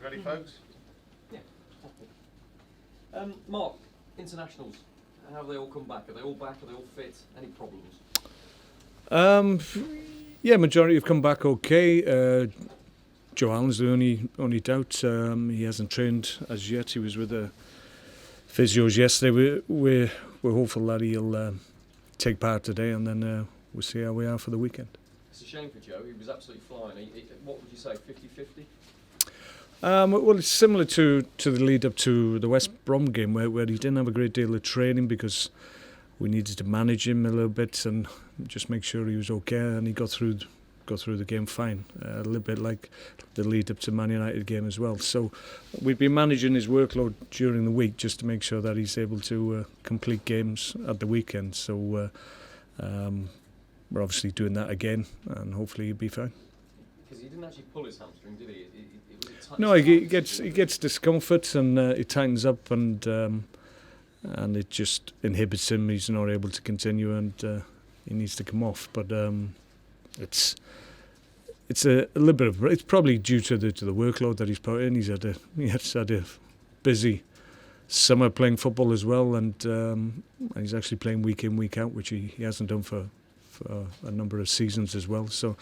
Ready, folks? Yeah. Mark, internationals, how have they all come back? Are they all back? Are they all fit? Any problems? Yeah, majority have come back okay. Joe Allen's the only doubt. He hasn't trained as yet. He was with the physios yesterday. We're hopeful that he'll take part today, and then we'll see how we are for the weekend. It's a shame for Joe. He was absolutely flying. What would you say, 50-50? Well, it's similar to the lead up to the West Brom game where he didn't have a great deal of training because we needed to manage him a little bit and just make sure he was okay, and he got through the game fine. A little bit like the lead up to Man United game as well. So we've been managing his workload during the week just to make sure that he's able to complete games at the weekend. So we're obviously doing that again, and hopefully he'll be fine. Because he didn't actually pull his hamstring, did he? No, he gets discomfort and it tightens up and it just inhibits him. He's not able to continue and he needs to come off. But it's a little bit of, it's probably due to the workload that he's put in. He's had a busy summer playing football as well, and he's actually playing week in, week out, which he hasn't done for a number of seasons as well. So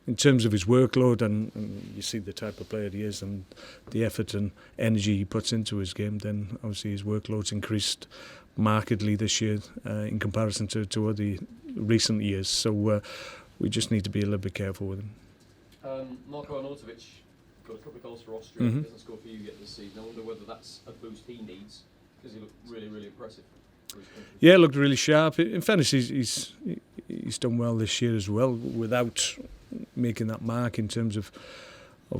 in terms of his workload, and you see the type of player he is and the effort and energy he puts into his game, then obviously his workload's increased markedly this year in comparison to other recent years. So we just need to be a little bit careful with him. Marko Arnautovic got a couple of goals for Austria. Mm-hmm. He hasn't scored for you yet this season. I wonder whether that's a boost he needs, because he looked really, really impressive for his country. Yeah, looked really sharp. In fairness, he's done well this year as well without making that mark in terms of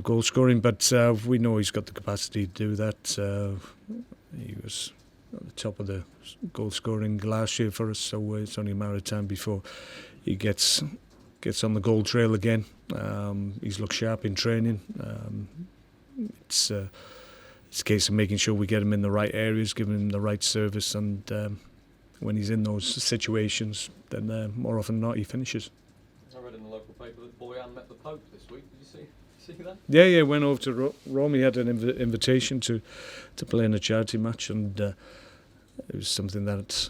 goal scoring, but we know he's got the capacity to do that. He was at the top of the goal scoring last year for us, so it's only a matter of time before he gets on the goal trail again. He's looked sharp in training. It's a case of making sure we get him in the right areas, giving him the right service, and when he's in those situations, then more often than not he finishes. I read in the local paper that Boyan met the Pope this week. Did you see that? Yeah, went over to Rome. He had an invitation to play in a charity match, and it was something that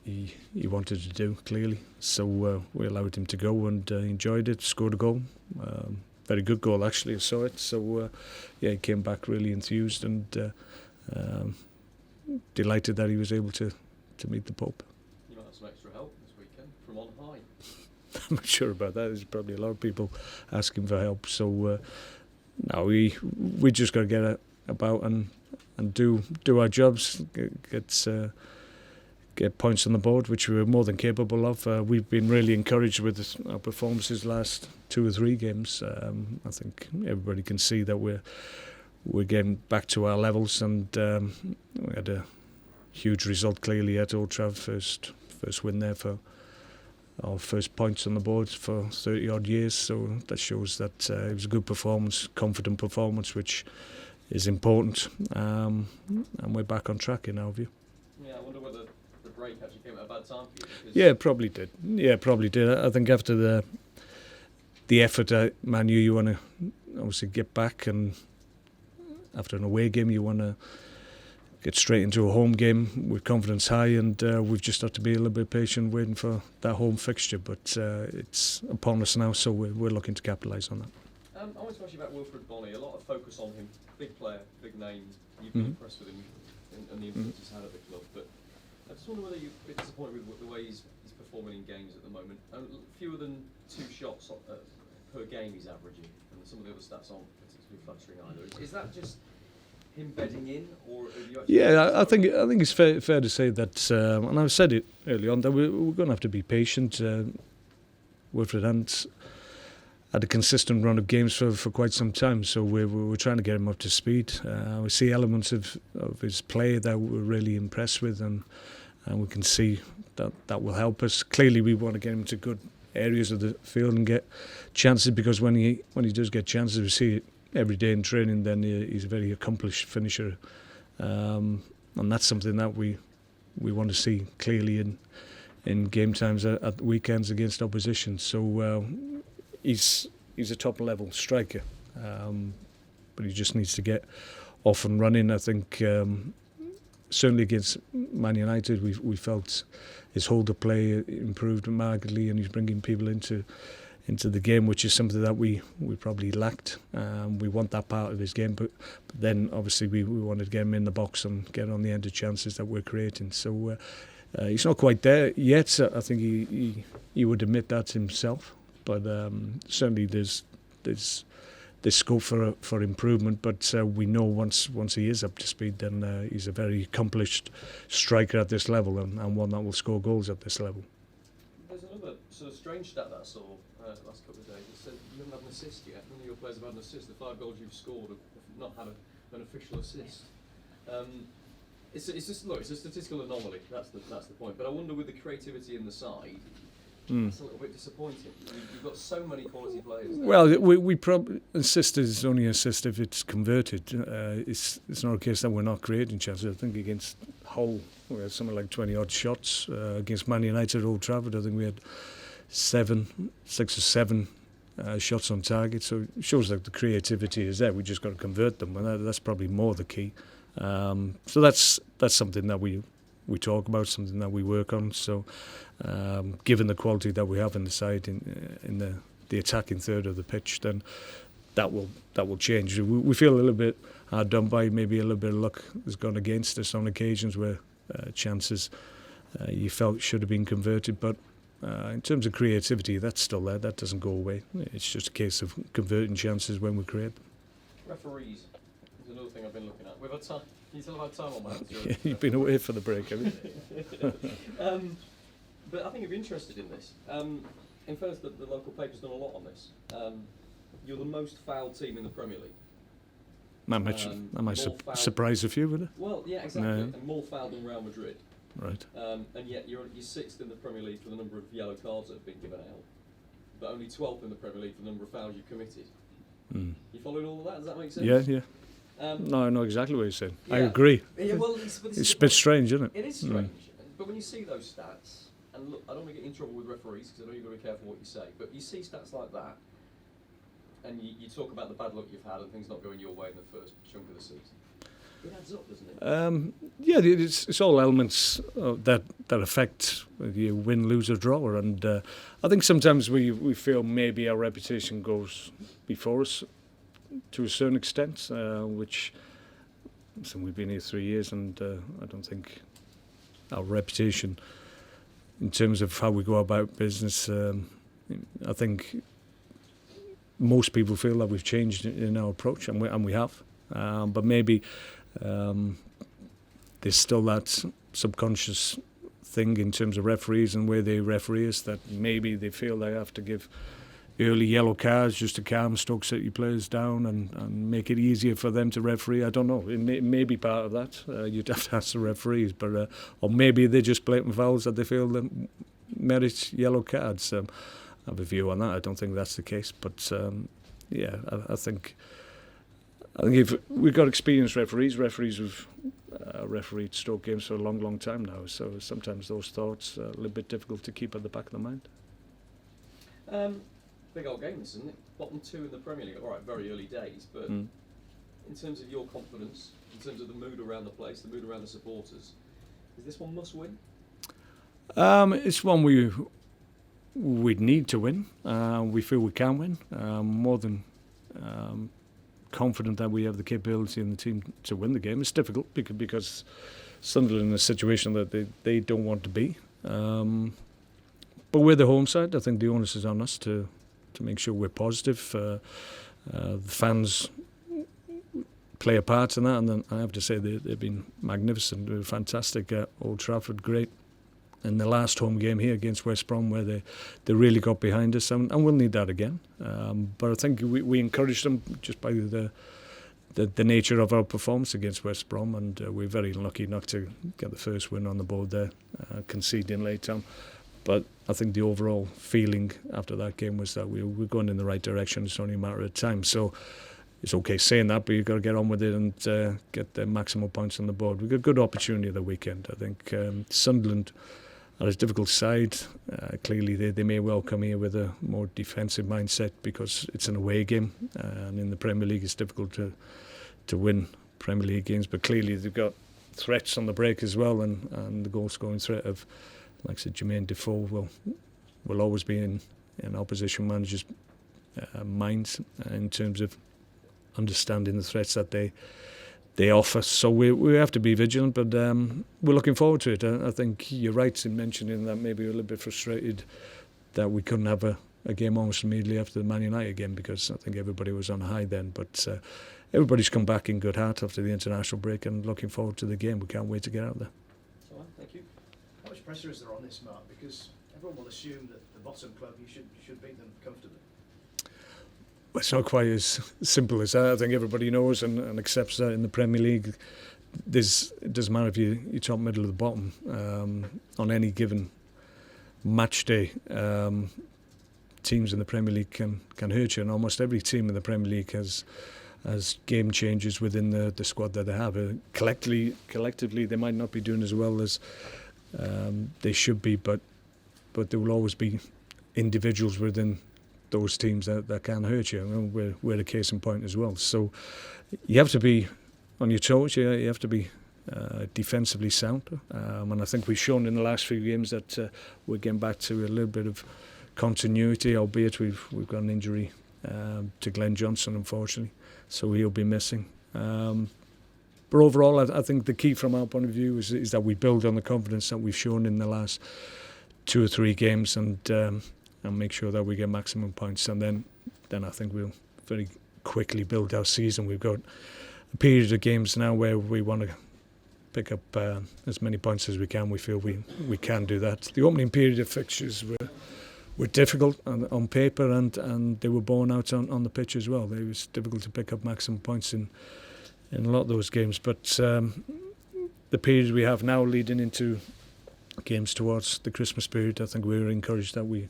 he wanted to do, clearly. So we allowed him to go, and he enjoyed it, scored a goal. Very good goal, actually, I saw it. So he came back really enthused and delighted that he was able to meet the Pope. You might have some extra help this weekend from on high. I'm not sure about that. There's probably a lot of people asking for help. So no, we just got to get about and do our jobs, get points on the board, which we were more than capable of. We've been really encouraged with our performances last 2 or 3 games. I think everybody can see that we're getting back to our levels, and we had a huge result clearly at Old Trafford, first win there for our first points on the board for 30 odd years, so that shows that it was a good performance, confident performance, which is important, and we're back on track in our view. Yeah, I wonder whether the break actually came at a bad time for you. Yeah, probably did. I think after the effort at Man U, you want to obviously get back, and after an away game you want to get straight into a home game with confidence high, and we've just had to be a little bit patient waiting for that home fixture, but it's upon us now, so we're looking to capitalise on that. I want to ask you about Wilfred Bonney. A lot of focus on him, big player, big name. You've been impressed with him and the influence he's had at the club, but I just wonder whether you're a bit disappointed with the way he's performing in games at the moment. Fewer than 2 shots per game he's averaging, and some of the other stats aren't particularly flattering either. Is that just him bedding in, or have you actually? Yeah, I think it's fair to say that, and I've said it early on, that we're going to have to be patient. Wilfred Hunt had a consistent run of games for quite some time, so we're trying to get him up to speed. We see elements of his play that we're really impressed with, and we can see that will help us. Clearly, we want to get him to good areas of the field and get chances, because when he does get chances, we see it every day in training, then he's a very accomplished finisher, and that's something that we want to see clearly in game times at weekends against opposition. So he's a top level striker. but he just needs to get off and running. I think certainly against Man United, we felt his hold of play improved markedly, and he's bringing people into the game, which is something that we probably lacked. We want that part of his game, but then obviously we wanted to get him in the box and get on the end of chances that we're creating. So he's not quite there yet. So I think he would admit that himself, but certainly there's scope for improvement. But we know once he is up to speed, then he's a very accomplished striker at this level, and one that will score goals at this level. There's another sort of strange stat that I saw last couple of days. It said you haven't had an assist yet. None of your players have had an assist. The 5 goals you've scored have not had an official assist. It's a statistical anomaly. That's the point. But I wonder, with the creativity in the side, it's a little bit disappointing. You've got so many quality players there. Well, we probably assist is only assist if it's converted. It's not a case that we're not creating chances. I think against Hull we had something like 20 odd shots. Against Man United at Old Trafford, I think we had 6 or 7 shots on target. So it shows that the creativity is there. We just got to convert them, and that's probably more the key. So that's something that we talk about, something that we work on. So given the quality that we have in the side in the attacking third of the pitch, then that will change. We feel a little bit hard done by. Maybe a little bit of luck has gone against us on occasions where chances you felt should have been converted, but in terms of creativity, that's still there. That doesn't go away. It's just a case of converting chances when we create them. Referees is another thing I've been looking at. We've had time. Can you tell about time on my hands? You've been away for the break, haven't you? But I think you'd be interested in this. In fairness, the local paper's done a lot on this. You're the most fouled team in the Premier League. That might surprise a few, would it? Well, yeah, exactly. No. And more fouled than Real Madrid. Right. And yet you're 6th in the Premier League for the number of yellow cards that have been given out, but only 12th in the Premier League for the number of fouls you've committed. You following all of that? Does that make sense? Yeah. No, I know exactly what you're saying. Yeah. I agree. Yeah, well, it's a bit strange, isn't it? It is strange. But when you see those stats, and look, I don't want to get in trouble with referees because I know you've got to be careful what you say, but you see stats like that, and you talk about the bad luck you've had and things not going your way in the first chunk of the season. It adds up, doesn't it? Yeah, it's all elements that affect whether you win, lose or draw, and I think sometimes we feel maybe our reputation goes before us to a certain extent, which so we've been here 3 years, and I don't think our reputation in terms of how we go about business, I think most people feel that we've changed in our approach, and we have, but maybe there's still that subconscious thing in terms of referees and where they referee us, that maybe they feel they have to give early yellow cards just to calm Stoke City players down and make it easier for them to referee. I don't know. It may be part of that. You'd have to ask the referees, but or maybe they're just blatant fouls that they feel that merit yellow cards. I have a view on that. I don't think that's the case, but yeah, I think if we've got experienced referees who've refereed Stoke games for a long time now, so sometimes those thoughts are a little bit difficult to keep at the back of the mind. Big old game, this, isn't it? Bottom 2 in the Premier League. All right, very early days, but in terms of your confidence, in terms of the mood around the place, the mood around the supporters, is this one must win? It's one we'd need to win. We feel we can win. More than confident that we have the capability in the team to win the game. It's difficult because Sunderland in a situation that they don't want to be. But we're the home side. I think the onus is on us to make sure we're positive. The fans play a part in that, and then I have to say they've been magnificent. They were fantastic at Old Trafford, great. In the last home game here against West Brom, where they really got behind us, and we'll need that again. But I think we encouraged them just by the nature of our performance against West Brom, and we're very lucky not to get the first win on the board there, conceding late on. But I think the overall feeling after that game was that we're going in the right direction. It's only a matter of time. So it's okay saying that, but you've got to get on with it and get the maximum points on the board. We've got a good opportunity the weekend. I think Sunderland a difficult side. Clearly, they may well come here with a more defensive mindset because it's an away game, and in the Premier League, it's difficult to win Premier League games. But clearly, they've got threats on the break as well, and the goal-scoring threat of, like I said, Jermaine Defoe will always be in opposition managers' minds in terms of understanding the threats that they offer. So we have to be vigilant, but we're looking forward to it. I think you're right in mentioning that maybe we're a little bit frustrated that we couldn't have a game almost immediately after the Man United game, because I think everybody was on a high then. But everybody's come back in good heart after the international break and looking forward to the game. We can't wait to get out there. Thank you. How much pressure is there on this, Mark? Because everyone will assume that the bottom club, you should beat them comfortably. Well, it's not quite as simple as that. I think everybody knows and accepts that in the Premier League. It doesn't matter if you're top, middle, or the bottom. On any given match day, teams in the Premier League can hurt you, and almost every team in the Premier League has game changers within the squad that they have. Collectively, they might not be doing as well as they should be, but there will always be individuals within those teams that can hurt you. And we're a case in point as well. So you have to be on your toes. You have to be defensively sound. And I think we've shown in the last few games that we're getting back to a little bit of continuity, albeit we've got an injury to Glenn Johnson, unfortunately. So he'll be missing. But overall, I think the key from our point of view is that we build on the confidence that we've shown in the last 2 or 3 games and make sure that we get maximum points. And then I think we'll very quickly build our season. We've got a period of games now where we want to pick up as many points as we can. We feel we can do that. The opening period of fixtures were difficult on paper, and they were borne out on the pitch as well. It was difficult to pick up maximum points in a lot of those games. But the period we have now leading into games towards the Christmas period, I think we're encouraged that we've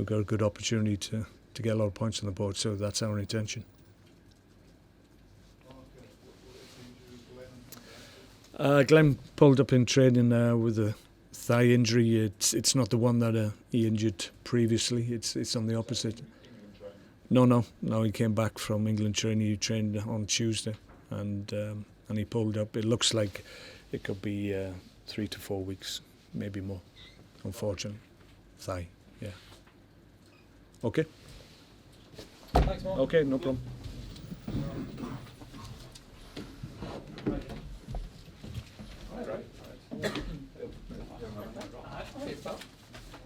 got a good opportunity to get a lot of points on the board. So that's our intention. Glenn pulled up in training with a thigh injury. It's not the one that he injured previously. It's on the opposite. No. He came back from England training. He trained on Tuesday, and he pulled up. It looks like it could be 3 to 4 weeks, maybe more. Unfortunately, thigh. Yeah. Okay. Thanks, Mark. Okay, no problem. All right.